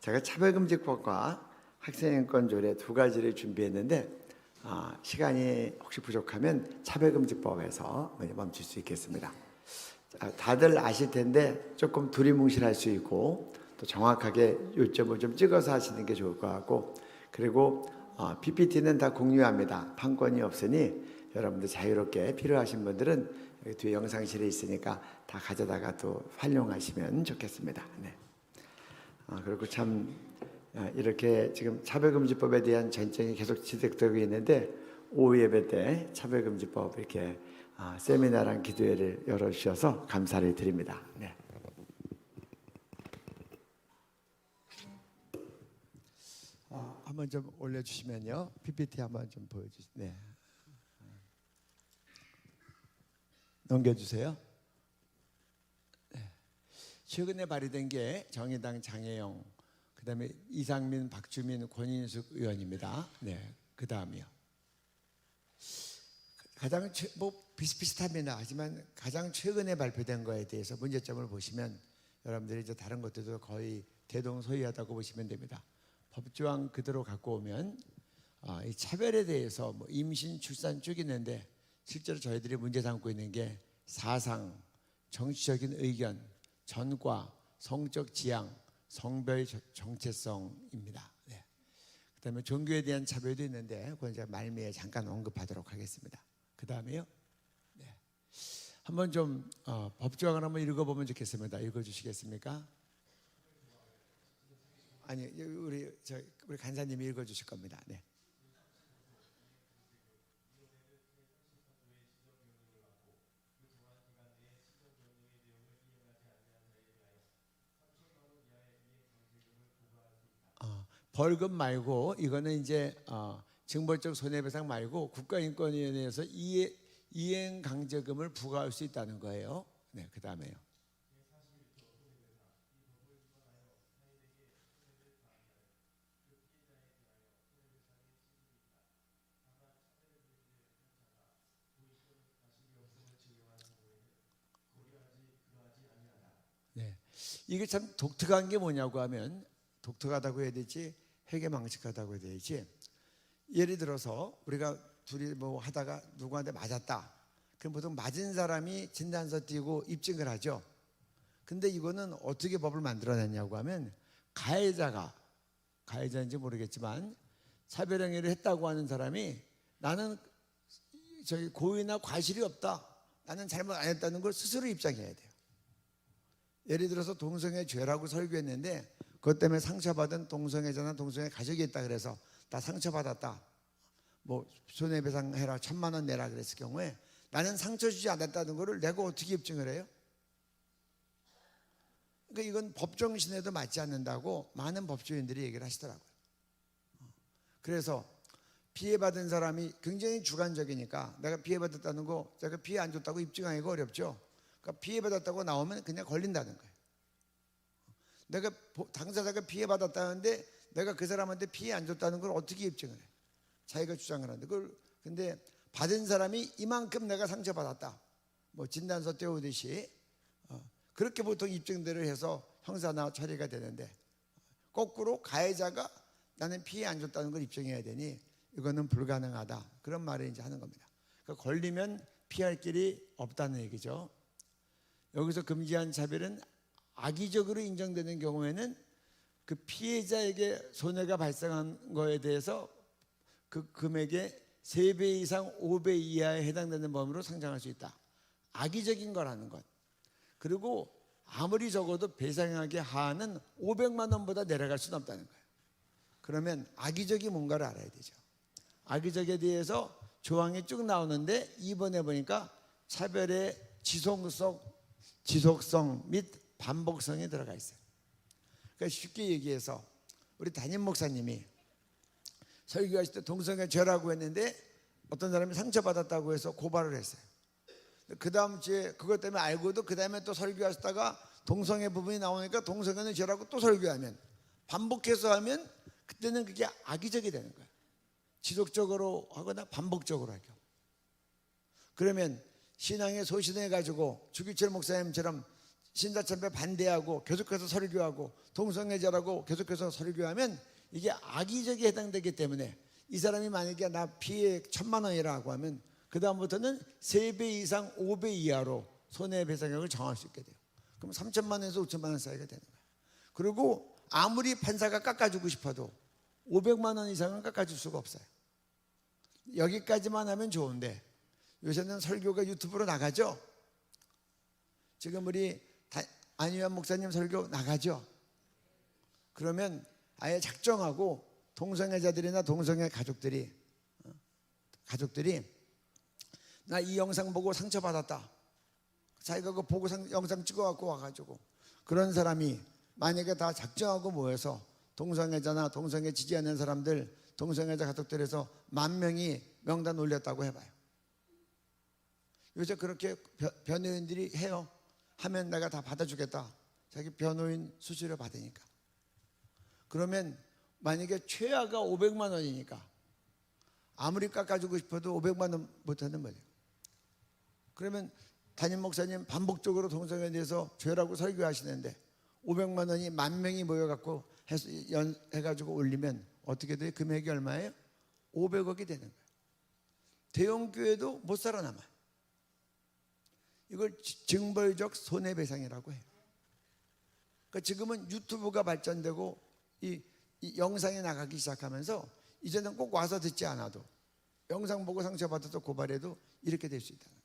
제가 차별금지법과 학생인권 조례 두 가지를 준비했는데 시간이 혹시 부족하면 차별금지법에서 멈출 수 있겠습니다. 다들 아실 텐데 조금 두리뭉실할 수 있고 또 정확하게 요점을 좀 찍어서 하시는 게 좋을 것 같고, 그리고 PPT는 다 공유합니다. 판권이 없으니 여러분들 자유롭게 필요하신 분들은 여기 뒤에 영상실에 있으니까 다 가져다가 또 활용하시면 좋겠습니다. 네. 그리고 참 이렇게 지금 차별금지법에 대한 전쟁이 계속 지속되고 있는데 오후 예배 때 차별금지법 이렇게 세미나랑 기도회를 열어주셔서 감사를 드립니다. 네. 한번 좀 올려주시면요. PPT 한번 좀 보여주세요. 네. 넘겨주세요. 네. 최근에 발의된 게 정의당 장혜영, 그 다음에 이상민, 박주민, 권인숙 의원입니다. 네, 그 다음이요. 가장 비슷비슷합니다. 하지만 가장 최근에 발표된 거에 대해서 문제점을 보시면 여러분들이 이제 다른 것들도 거의 대동소이하다고 보시면 됩니다. 법조항 그대로 갖고 오면 이 차별에 대해서 임신, 출산 쭉 있는데 실제로 저희들이 문제 삼고 있는 게 사상, 정치적인 의견, 전과, 성적 지향, 성별 정체성입니다. 네. 그다음에 종교에 대한 차별도 있는데 그건 제가 말미에 잠깐 언급하도록 하겠습니다. 그 다음에요. 네. 한번 좀 법조항을 한번 읽어보면 좋겠습니다. 읽어주시겠습니까? 아니, 우리 간사님이 읽어주실 겁니다. 네. 벌금 말고 이거는 이제 징벌적 손해배상 말고 국가인권위원회에서 이행강제금을 부과할 수 있다는 거예요. 네, 그 다음에요. 네, 이게 참 독특한 게 뭐냐고 하면, 독특하다고 해야 되지 회계망측하다고 해야 되지, 예를 들어서 우리가 둘이 하다가 누구한테 맞았다. 그럼 보통 맞은 사람이 진단서 띄고 입증을 하죠. 근데 이거는 어떻게 법을 만들어냈냐고 하면 가해자인지 모르겠지만 차별행위를 했다고 하는 사람이 나는 고의나 과실이 없다, 나는 잘못 안 했다는 걸 스스로 입장해야 돼요. 예를 들어서 동성애 죄라고 설교했는데 그것 때문에 상처받은 동성애자나 동성애 가족이 있다 그래서 나 상처받았다, 손해배상해라, 1,000만 원 내라 그랬을 경우에 나는 상처 주지 않았다는 거를 내가 어떻게 입증을 해요? 그러니까 이건 법정신에도 맞지 않는다고 많은 법조인들이 얘기를 하시더라고요. 그래서 피해받은 사람이 굉장히 주관적이니까 내가 피해받았다는 거 제가 피해 안 줬다고 입증하기가 어렵죠. 그러니까 피해받았다고 나오면 그냥 걸린다는 거예요. 내가 당사자가 피해받았다는데 내가 그 사람한테 피해 안 줬다는 걸 어떻게 입증을 해? 자기가 주장을 하는데 근데 받은 사람이 이만큼 내가 상처받았다, 진단서 떼우듯이 그렇게 보통 입증들을 해서 형사나 처리가 되는데, 거꾸로 가해자가 나는 피해 안 줬다는 걸 입증해야 되니 이거는 불가능하다, 그런 말을 이제 하는 겁니다. 그러니까 걸리면 피할 길이 없다는 얘기죠. 여기서 금지한 차별은 악의적으로 인정되는 경우에는 그 피해자에게 손해가 발생한 거에 대해서 그 금액의 3배 이상 5배 이하에 해당되는 범위로 상정할 수 있다. 악의적인 거라는 것. 그리고 아무리 적어도 배상액의 하한은 500만 원보다 내려갈 수는 없다는 거예요. 그러면 악의적이 뭔가를 알아야 되죠. 악의적에 대해서 조항이 쭉 나오는데 이번에 보니까 차별의 지속성 및 반복성이 들어가 있어요. 그러니까 쉽게 얘기해서 우리 담임 목사님이 설교하실 때 동성애 죄라고 했는데 어떤 사람이 상처받았다고 해서 고발을 했어요. 그 다음 주에 그것 때문에 알고도 그 다음에 또 설교하시다가 동성애 부분이 나오니까 동성애는 죄라고 또 설교하면, 반복해서 하면 그때는 그게 악의적이 되는 거예요. 지속적으로 하거나 반복적으로 하죠. 그러면 신앙에 소신해 가지고 주기철 목사님처럼 신사참배 반대하고 계속해서 설교하고 동성애자라고 계속해서 설교하면 이게 악의적에 해당되기 때문에 이 사람이 만약에 나 피해 1,000만 원이라고 하면 그 다음부터는 3배 이상 5배 이하로 손해배상액을 정할 수 있게 돼요. 그럼 3,000만 원에서 5,000만 원 사이가 되는 거예요. 그리고 아무리 판사가 깎아주고 싶어도 500만 원 이상은 깎아줄 수가 없어요. 여기까지만 하면 좋은데 요새는 설교가 유튜브로 나가죠. 지금 우리 안희환 목사님 설교 나가죠. 그러면 아예 작정하고 동성애자들이나 동성애 가족들이 나 이 영상 보고 상처받았다. 자기가 그거 보고 영상 찍어갖고 와가지고 그런 사람이 만약에 다 작정하고 모여서 동성애자나 동성애 지지하는 사람들, 동성애자 가족들에서 10,000명이 명단 올렸다고 해봐요. 요새 그렇게 변호인들이 해요. 하면 내가 다 받아주겠다. 자기 변호인 수수료 받으니까. 그러면 만약에 최하가 500만 원이니까 아무리 깎아주고 싶어도 500만 원 못하는 거예요. 그러면 담임 목사님 반복적으로 동성애에 대해서 죄라고 설교하시는데 500만 원이 10,000명이 모여갖고 해가지고 올리면 어떻게 돼요? 금액이 얼마예요? 500억이 되는 거예요. 대형교회도 못 살아남아요. 이걸 징벌적 손해배상이라고 해요. 그러니까 지금은 유튜브가 발전되고 이 영상이 나가기 시작하면서 이제는 꼭 와서 듣지 않아도 영상 보고 상처받아서 고발해도 이렇게 될 수 있다는 거예요.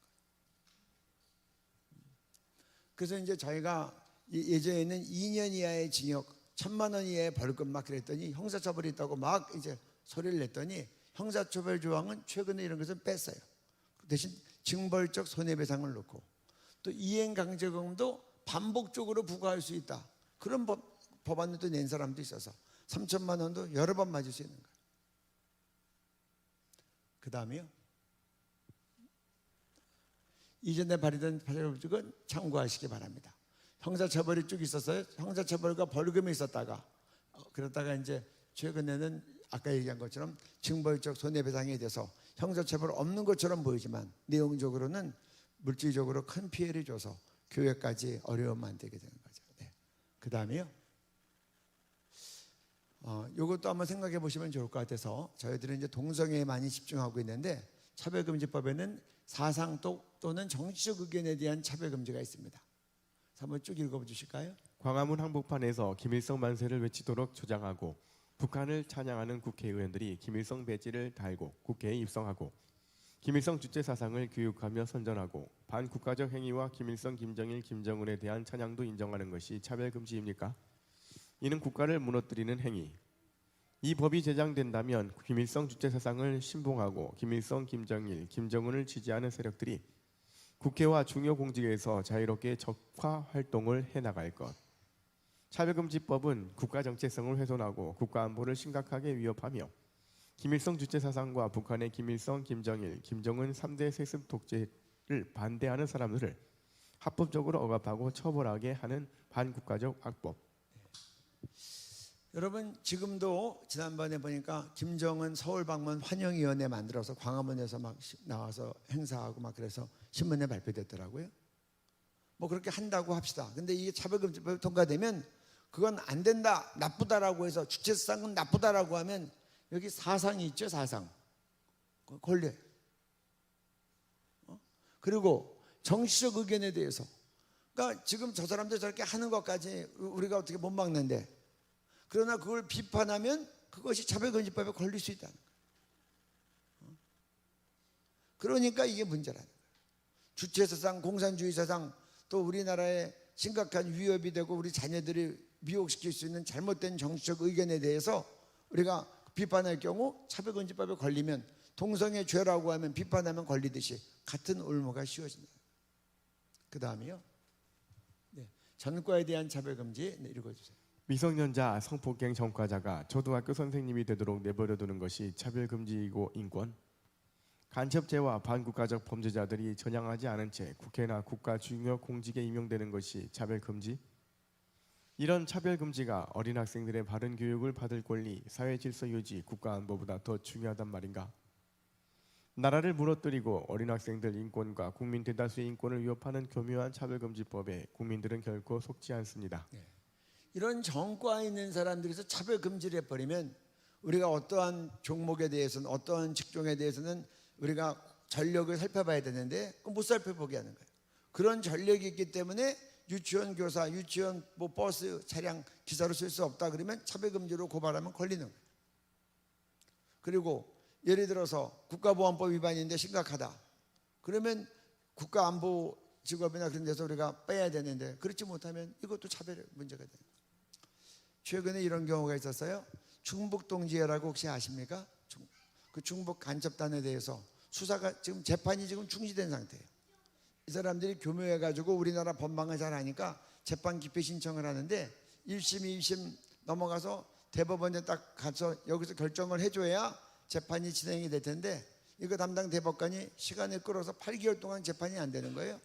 그래서 이제 저희가 예전에는 2년 이하의 징역, 1,000만 원 이하의 벌금 막 그랬더니 형사처벌이 있다고 막 이제 소리를 냈더니 형사처벌 조항은 최근에 이런 것을 뺐어요. 대신 징벌적 손해배상을 놓고 또 이행강제금도 반복적으로 부과할 수 있다. 그런 법안도 낸 사람도 있어서 3,000만 원도 여러 번 맞을 수 있는 거예요. 그 다음에요. 이전에 발의된法律은 참고하시기 바랍니다. 형사처벌이 쭉 있었어요. 형사처벌과 벌금이 있었다가 그러다가 이제 최근에는 아까 얘기한 것처럼 징벌적 손해배상에 대해서 형사처벌 없는 것처럼 보이지만 내용적으로는 물질적으로 큰 피해를 줘서 교회까지 어려움 만들게 되는 거죠. 네. 그 다음에요. 이것도 한번 생각해 보시면 좋을 것 같아서 저희들은 이제 동성애에 많이 집중하고 있는데 차별금지법에는 사상 또는 정치적 의견에 대한 차별금지가 있습니다. 한번 쭉 읽어주실까요? 광화문 한복판에서 김일성 만세를 외치도록 조장하고 북한을 찬양하는 국회의원들이 김일성 배지를 달고 국회에 입성하고 김일성 주체 사상을 교육하며 선전하고 반국가적 행위와 김일성, 김정일, 김정은에 대한 찬양도 인정하는 것이 차별금지입니까? 이는 국가를 무너뜨리는 행위. 이 법이 제정된다면 김일성 주체 사상을 신봉하고 김일성, 김정일, 김정은을 지지하는 세력들이 국회와 중요 공직에서 자유롭게 적화 활동을 해나갈 것. 차별금지법은 국가 정체성을 훼손하고 국가 안보를 심각하게 위협하며 김일성 주체 사상과 북한의 김일성, 김정일, 김정은 3대 세습 독재를 반대하는 사람들을 합법적으로 억압하고 처벌하게 하는 반국가적 악법. 여러분 지금도 지난번에 보니까 김정은 서울 방문 환영위원회 만들어서 광화문에서 막 나와서 행사하고 막 그래서 신문에 발표됐더라고요. 뭐 그렇게 한다고 합시다. 근데 이게 차별금지법이 통과되면 그건 안 된다, 나쁘다라고 해서 주체사상은 나쁘다라고 하면 여기 사상이 있죠, 사상. 걸려요. 그리고 정치적 의견에 대해서. 그러니까 지금 저 사람들 저렇게 하는 것까지 우리가 어떻게 못 막는데 그러나 그걸 비판하면 그것이 차별금지법에 걸릴 수 있다는 거예요. 그러니까 이게 문제라는 거예요. 주체사상, 공산주의 사상 또 우리나라에 심각한 위협이 되고 우리 자녀들이 미혹시킬 수 있는 잘못된 정치적 의견에 대해서 우리가 비판할 경우 차별금지법에 걸리면 동성애 죄라고 하면 비판하면 걸리듯이 같은 올무가 씌워진다. 그 다음이요. 네, 전과에 대한 차별금지 읽어주세요. 미성년자 성폭행 전과자가 초등학교 선생님이 되도록 내버려두는 것이 차별금지이고 인권. 간첩죄와 반국가적 범죄자들이 전향하지 않은 채 국회나 국가 중요 공직에 임용되는 것이 차별금지. 이런 차별금지가 어린 학생들의 바른 교육을 받을 권리, 사회 질서 유지, 국가 안보보다 더 중요하단 말인가? 나라를 무너뜨리고 어린 학생들 인권과 국민 대다수의 인권을 위협하는 교묘한 차별금지법에 국민들은 결코 속지 않습니다. 이런 정과에 있는 사람들에서 차별 금지를 해버리면 우리가 어떠한 종목에 대해서는 어떠한 직종에 대해서는 우리가 전력을 살펴봐야 되는데 그거 못 살펴보게 하는 거예요. 그런 전력이 있기 때문에 유치원 교사, 유치원 뭐 버스 차량 기사로 쓸 수 없다 그러면 차별 금지로 고발하면 걸리는 거예요. 그리고 예를 들어서 국가보안법 위반인데 심각하다. 그러면 국가안보 직업이나 그런 데서 우리가 빼야 되는데 그렇지 못하면 이것도 차별 문제가 되는 거예요. 최근에 이런 경우가 있었어요. 충북동지회라고 혹시 아십니까? 그 충북 간첩단에 대해서 수사가 지금 재판이 지금 중지된 상태예요. 이 사람들이 교묘해가지고 우리나라 법망을 잘 아니까 재판 기피 신청을 하는데 1심, 2심 넘어가서 대법원에 딱 가서 여기서 결정을 해줘야 재판이 진행이 될 텐데 이거 담당 대법관이 시간을 끌어서 8개월 동안 재판이 안 되는 거예요.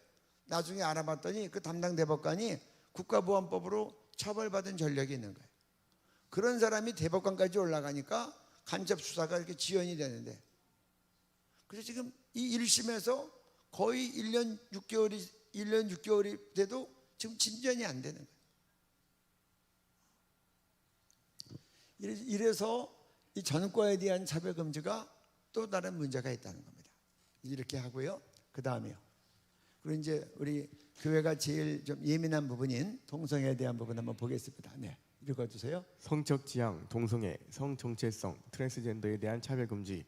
나중에 알아봤더니 그 담당 대법관이 국가보안법으로 처벌받은 전력이 있는 거예요. 그런 사람이 대법관까지 올라가니까 간접 수사가 이렇게 지연이 되는데 그래서 지금 이 1심에서 거의 1년 6개월이 돼도 지금 진전이 안 되는 거예요. 이래서 이 전과에 대한 차별 금지가 또 다른 문제가 있다는 겁니다. 이렇게 하고요. 그 다음에요. 그리고 이제 우리 교회가 제일 좀 예민한 부분인 동성애에 대한 부분 한번 보겠습니다. 네, 읽어주세요. 성적 지향, 동성애, 성 정체성, 트랜스젠더에 대한 차별 금지.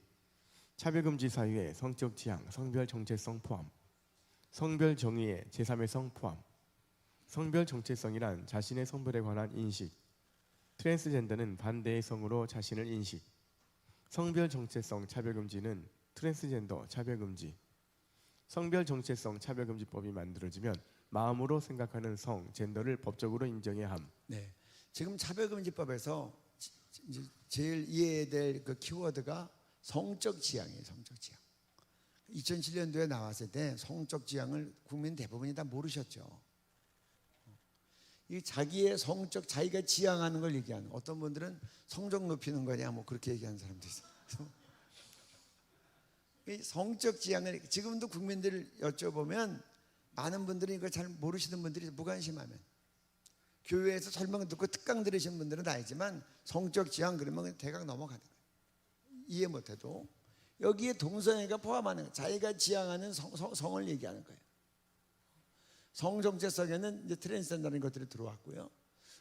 차별 금지 사유에 성적 지향, 성별 정체성 포함. 성별 정의에 제3의 성 포함. 성별 정체성이란 자신의 성별에 관한 인식. 트랜스젠더는 반대의 성으로 자신을 인식. 성별 정체성 차별금지는 트랜스젠더 차별금지. 성별 정체성 차별금지법이 만들어지면 마음으로 생각하는 성, 젠더를 법적으로 인정해야 함. 네, 지금 차별금지법에서 제일 이해해야 될 그 키워드가 성적 지향이에요. 성적 지향. 2007년도에 나왔을 때 성적 지향을 국민 대부분이 다 모르셨죠. 이 자기의 성적 자기가 지향하는 걸 얘기하는 어떤 분들은 성적 높이는 거냐 뭐 그렇게 얘기하는 사람도 있어요. 이 성적 지향을 지금도 국민들 여쭤보면 많은 분들이 이걸 잘 모르시는 분들이 무관심하면 교회에서 설명 듣고 특강 들으신 분들은 다 알지만 성적 지향 그러면 그냥 대강 넘어가는 거예요. 이해 못해도 여기에 동성애가 포함하는 거예요. 자기가 지향하는 성을 얘기하는 거예요. 성 정체성에는 이제 트랜스젠더라는 것들이 들어왔고요.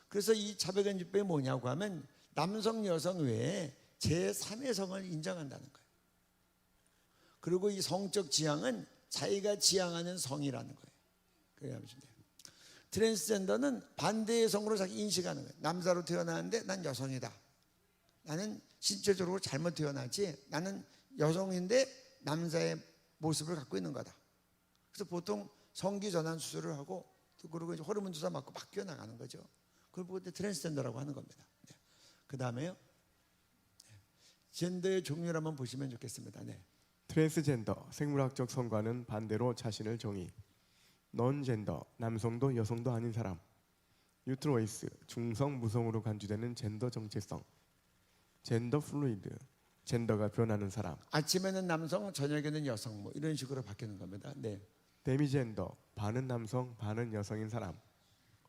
그래서 이 차별금지법이 뭐냐고 하면 남성, 여성 외에 제3의 성을 인정한다는 거예요. 그리고 이 성적 지향은 자기가 지향하는 성이라는 거예요. 그래야 하면 돼요. 트랜스젠더는 반대의 성으로 자기 인식하는 거예요. 남자로 태어났는데 난 여성이다. 나는 신체적으로 잘못 태어났지. 나는 여성인데 남자의 모습을 갖고 있는 거다. 그래서 보통 성기 전환 수술을 하고 그리고 이제 호르몬 주사 맞고 바뀌어 나가는 거죠. 그걸 보고 트랜스젠더라고 하는 겁니다. 네. 그 다음에요. 네. 젠더의 종류를 한번 보시면 좋겠습니다. 네. 트랜스젠더, 생물학적 성과는 반대로 자신을 정의. 넌젠더, 남성도 여성도 아닌 사람. 유트로이스, 중성, 무성으로 간주되는 젠더 정체성. 젠더 플루이드, 젠더가 변하는 사람. 아침에는 남성, 저녁에는 여성 뭐 이런 식으로 바뀌는 겁니다. 네. 데미젠더, 반은 남성, 반은 여성인 사람.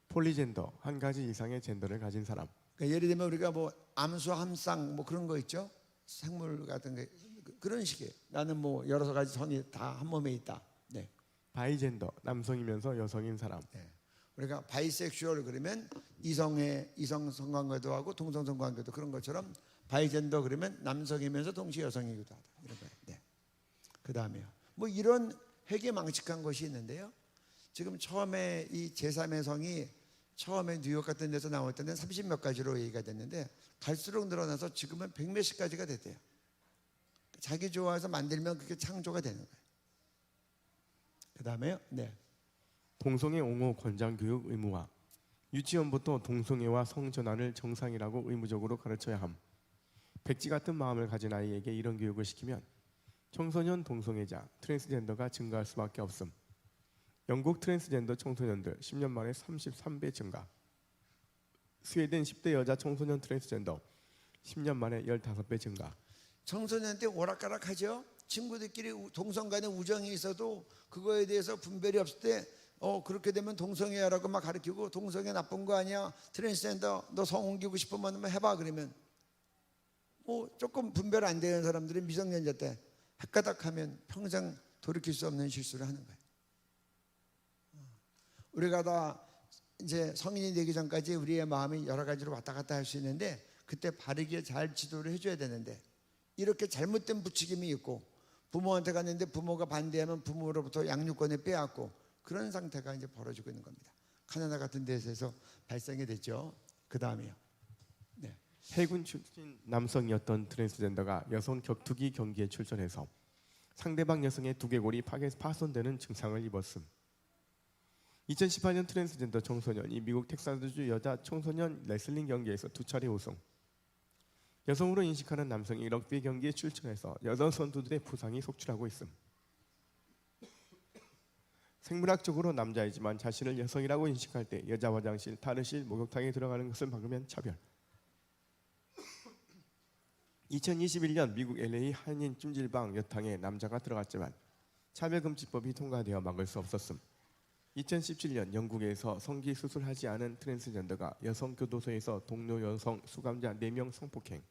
폴리젠더, 한 가지 이상의 젠더를 가진 사람. 그러니까 예를 들면 우리가 뭐 암수, 함상 뭐 그런 거 있죠. 생물 같은 게 그런 식이에요. 나는 뭐 여러 가지 성이 다 한 몸에 있다. 네. 바이젠더, 남성이면서 여성인 사람. 네. 우리가 바이섹슈얼 그러면 이성 성관계도 하고 동성 성관계도 그런 것처럼 바이젠더 그러면 남성이면서 동시에 여성이기도 하다. 이런 거예요. 네. 그 다음에요. 뭐 이런 회계망측한 것이 있는데요. 지금 처음에 이 제3의 성이 처음에 뉴욕 같은 데서 나올 때는 30몇 가지로 얘기가 됐는데 갈수록 늘어나서 지금은 100몇십 가지가 됐대요. 자기 좋아해서 만들면 그게 창조가 되는 거예요. 그 다음에요. 네. 동성애 옹호 권장 교육 의무화. 유치원부터 동성애와 성전환을 정상이라고 의무적으로 가르쳐야 함. 백지 같은 마음을 가진 아이에게 이런 교육을 시키면 청소년 동성애자, 트랜스젠더가 증가할 수밖에 없음. 영국 트랜스젠더 청소년들 10년 만에 33배 증가. 스웨덴 10대 여자 청소년 트랜스젠더 10년 만에 15배 증가. 청소년 때 오락가락하죠. 친구들끼리 동성 간에 우정이 있어도 그거에 대해서 분별이 없을 때 그렇게 되면 동성애라고 막 가르치고 동성애 나쁜 거 아니야, 트랜스젠더 너 성 옮기고 싶으면 한번 해봐 그러면 조금 분별 안 되는 사람들이 미성년자 때 헷가닥하면 평생 돌이킬 수 없는 실수를 하는 거예요. 우리가 다 이제 성인이 되기 전까지 우리의 마음이 여러 가지로 왔다 갔다 할 수 있는데 그때 바르게 잘 지도를 해줘야 되는데 이렇게 잘못된 부추김이 있고 부모한테 갔는데 부모가 반대하면 부모로부터 양육권을 빼앗고 그런 상태가 이제 벌어지고 있는 겁니다. 카나다 같은 데서 발생이 됐죠. 그 다음에요. 네. 해군 출신 남성이었던 트랜스젠더가 여성 격투기 경기에 출전해서 상대방 여성의 두개골이 파손되는 증상을 입었음. 2018년 트랜스젠더 청소년이 미국 텍사스주 여자 청소년 레슬링 경기에서 2차례 우승. 여성으로 인식하는 남성이 럭비 경기에 출전해서 여성 선수들의 부상이 속출하고 있음. 생물학적으로 남자이지만 자신을 여성이라고 인식할 때 여자 화장실, 탈의실, 목욕탕에 들어가는 것을 막으면 차별. 2021년 미국 LA 한인 찜질방 여탕에 남자가 들어갔지만 차별금지법이 통과되어 막을 수 없었음. 2017년 영국에서 성기 수술하지 않은 트랜스젠더가 여성 교도소에서 동료 여성 수감자 4명 성폭행.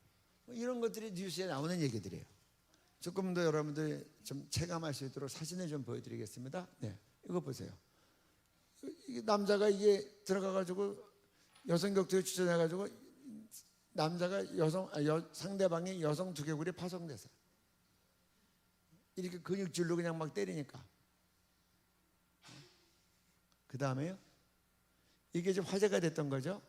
이런 것들이 뉴스에 나오는 얘기들이에요. 조금 더 여러분들 좀 체감할 수 있도록 사진을 좀 보여드리겠습니다. 네, 이거 보세요. 이게 남자가 이게 들어가가지고 여성 격투에 추천해가지고 남자가 상대방이 여성 두개골이 파손됐어요. 이렇게 근육질로 그냥 막 때리니까. 그 다음에요. 이게 좀 화제가 됐던 거죠.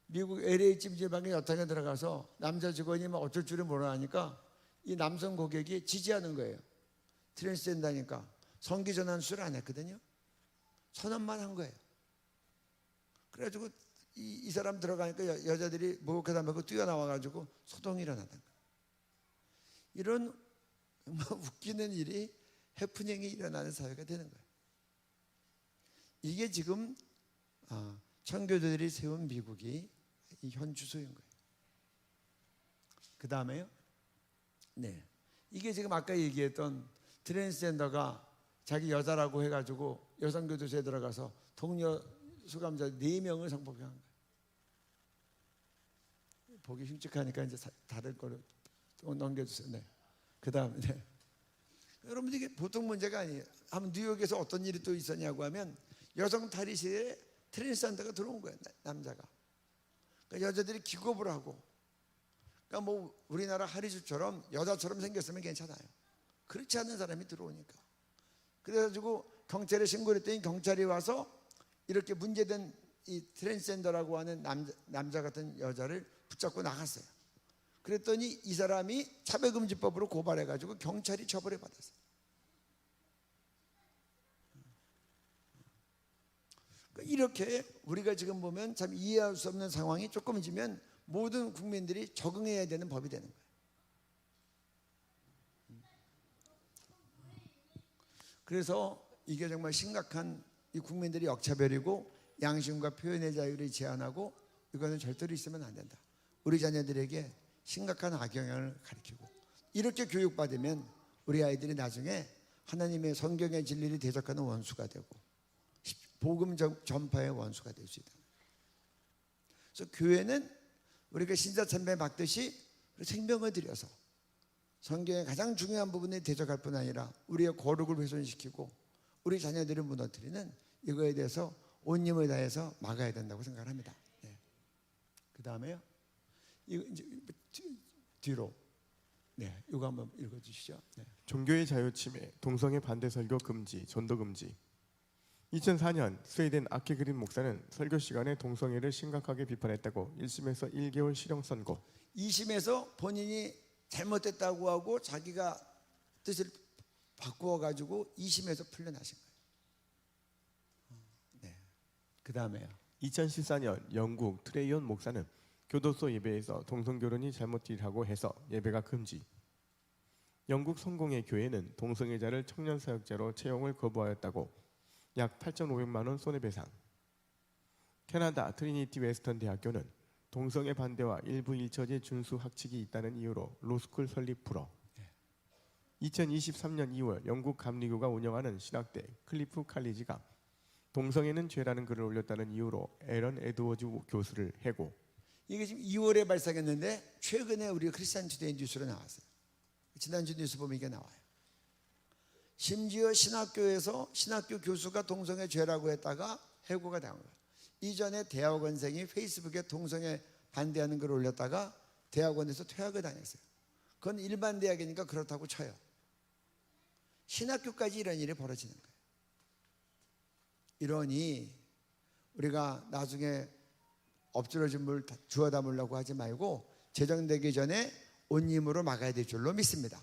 미국 LA 찜질방에 여탕에 들어가서 남자 직원이 막 어쩔 줄을 몰라 하니까 이 남성 고객이 지지하는 거예요. 트랜스젠더니까 성기 전환 수술 안 했거든요. 선언만 한 거예요. 그래가지고 이 사람 들어가니까 여자들이 목욕하다 말고 뛰어나와가지고 소동이 일어나던 거예요. 이런 웃기는 일이 해프닝이 일어나는 사회가 되는 거예요. 이게 지금 청교도들이 세운 미국이 이 현 주소인 거예요. 그 다음에요. 네, 이게 지금 아까 얘기했던 트랜스젠더가 자기 여자라고 해가지고 여성교도소에 들어가서 동료 수감자 4명을 성폭행한 거예요. 보기 흉측하니까 이제 다른 거로 넘겨주세요. 네. 그 다음에 네. 여러분들 이게 보통 문제가 아니에요. 한번 뉴욕에서 어떤 일이 또 있었냐고 하면 여성 탈의실에 트랜스젠더가 들어온 거예요. 남자가. 그러니까 여자들이 기겁을 하고, 그러니까 뭐 우리나라 하리주처럼 여자처럼 생겼으면 괜찮아요. 그렇지 않은 사람이 들어오니까. 그래가지고 경찰에 신고를 했더니 경찰이 와서 이렇게 문제된 이 트랜스젠더라고 하는 남자 같은 여자를 붙잡고 나갔어요. 그랬더니 이 사람이 차별금지법으로 고발해가지고 경찰이 처벌을 받았어요. 이렇게 우리가 지금 보면 참 이해할 수 없는 상황이 조금이지만 모든 국민들이 적응해야 되는 법이 되는 거예요. 그래서 이게 정말 심각한 이 국민들이 역차별이고 양심과 표현의 자유를 제한하고 이거는 절대로 있으면 안 된다. 우리 자녀들에게 심각한 악영향을 가리키고 이렇게 교육받으면 우리 아이들이 나중에 하나님의 성경의 진리를 대적하는 원수가 되고 복음 전파의 원수가 될 수 있다. 그래서 교회는 우리가 신자참배 막듯이 생명을 들여서 성경의 가장 중요한 부분을 대적할 뿐 아니라 우리의 거룩을 훼손시키고 우리 자녀들을 무너뜨리는 이거에 대해서 온 힘을 다해서 막아야 된다고 생각을 합니다. 네. 그 다음에요. 이거 이제 뒤로. 네, 이거 한번 읽어주시죠. 네. 종교의 자유 침해, 동성애 반대 설교 금지, 전도 금지. 2004년 스웨덴 아케그린 목사는 설교 시간에 동성애를 심각하게 비판했다고 1심에서 1개월 실형 선고. 2심에서 본인이 잘못됐다고 하고 자기가 뜻을 바꾸어 가지고 2심에서 풀려나신 거예요. 네. 그 다음에요. 2014년 영국 트레이온 목사는 교도소 예배에서 동성결혼이 잘못이라고 해서 예배가 금지. 영국 성공회 교회는 동성애자를 청년사역자로 채용을 거부하였다고 약 8,500만 원 손해배상. 캐나다 트리니티 웨스턴 대학교는 동성애 반대와 일부 일처제 준수 학칙이 있다는 이유로 로스쿨 설립 불허. 2023년 2월 영국 감리교가 운영하는 신학대 클리프 칼리지가 동성애는 죄라는 글을 올렸다는 이유로 에런 에드워즈 교수를 해고. 이게 지금 2월에 발생했는데 최근에 우리 크리스찬 투데이 뉴스로 나왔어요. 지난주 뉴스 보면 이게 나와요. 심지어 신학교에서 신학교 교수가 동성애 죄라고 했다가 해고가 당한 거예요. 이전에 대학원생이 페이스북에 동성애 반대하는 글을 올렸다가 대학원에서 퇴학을 당했어요. 그건 일반 대학이니까 그렇다고 쳐요. 신학교까지 이런 일이 벌어지는 거예요. 이러니 우리가 나중에 엎질러진 물 주워 담으려고 하지 말고 제정되기 전에 온 힘으로 막아야 될 줄로 믿습니다.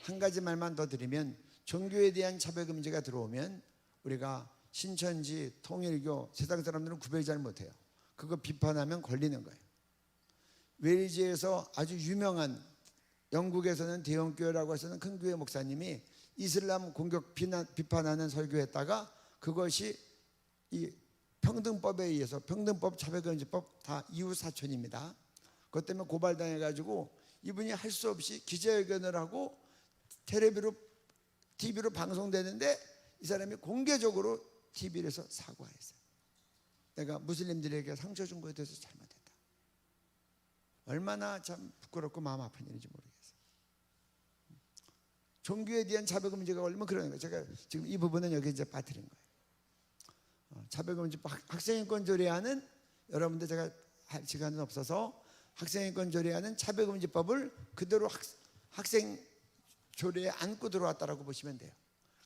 한 가지 말만 더 드리면 종교에 대한 차별금지가 들어오면 우리가 신천지, 통일교, 세상 사람들은 구별 잘 못해요. 그거 비판하면 걸리는 거예요. 웨일즈에서 아주 유명한, 영국에서는 대형교회라고 해서는 큰 교회 목사님이 이슬람 공격 비판하는 설교했다가 그것이 이 평등법에 의해서, 평등법, 차별금지법 다 이후 사촌입니다. 그것 때문에 고발당해가지고 이분이 할 수 없이 기자회견을 하고 TV로 방송되는데 이 사람이 공개적으로 TV에서 사과했어요. 내가 무슬림들에게 상처 준 것에 대해서 잘못했다. 얼마나 참 부끄럽고 마음 아픈 일인지 모르겠어요. 종교에 대한 차별금지가 걸리면 그러는 거예요. 제가 지금 이 부분은 여기 이제 빠뜨린 거예요. 차별금지법, 학생인권 조례안은 여러분들 제가 할 시간은 없어서 학생인권 조례안은 차별금지법을 그대로 학생 조례에 안고 들어왔다라고 보시면 돼요.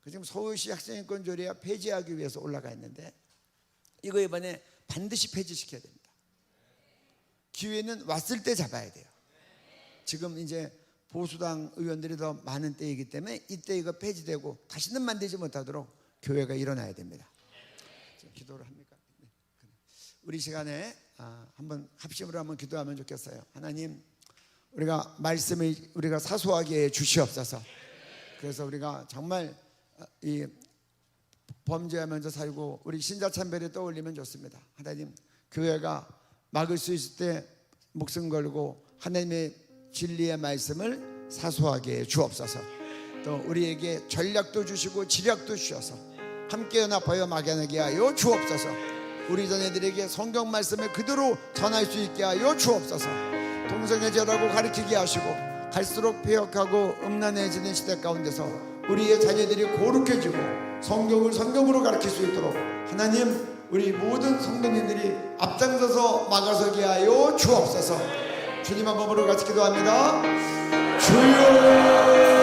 지금 서울시 학생인권 조례가 폐지하기 위해서 올라가 있는데 이거 이번에 반드시 폐지시켜야 됩니다. 기회는 왔을 때 잡아야 돼요. 지금 이제 보수당 의원들이 더 많은 때이기 때문에 이때 이거 폐지되고 다시는 만들지 못하도록 교회가 일어나야 됩니다. 기도를 합니까? 우리 시간에 한번 합심으로 한번 기도하면 좋겠어요. 하나님, 우리가 말씀을 우리가 사소하게 주시옵소서. 그래서 우리가 정말 이 범죄하면서 살고 우리 신자참배를 떠올리면 좋습니다. 하나님, 교회가 막을 수 있을 때 목숨 걸고 하나님의 진리의 말씀을 사소하게 주옵소서. 또 우리에게 전략도 주시고 지략도 주셔서 함께 연합하여 막아내게 하여 주옵소서. 우리 자녀들에게 성경 말씀을 그대로 전할 수 있게 하여 주옵소서. 동성애 죄라고 가르치게 하시고 갈수록 폐역하고 음란해지는 시대 가운데서 우리의 자녀들이 거룩해지고 성경을 성경으로 가르칠 수 있도록 하나님, 우리 모든 성도님들이 앞장서서 막아서게 하여 주옵소서. 주님 한 번으로 같이 기도합니다. 주여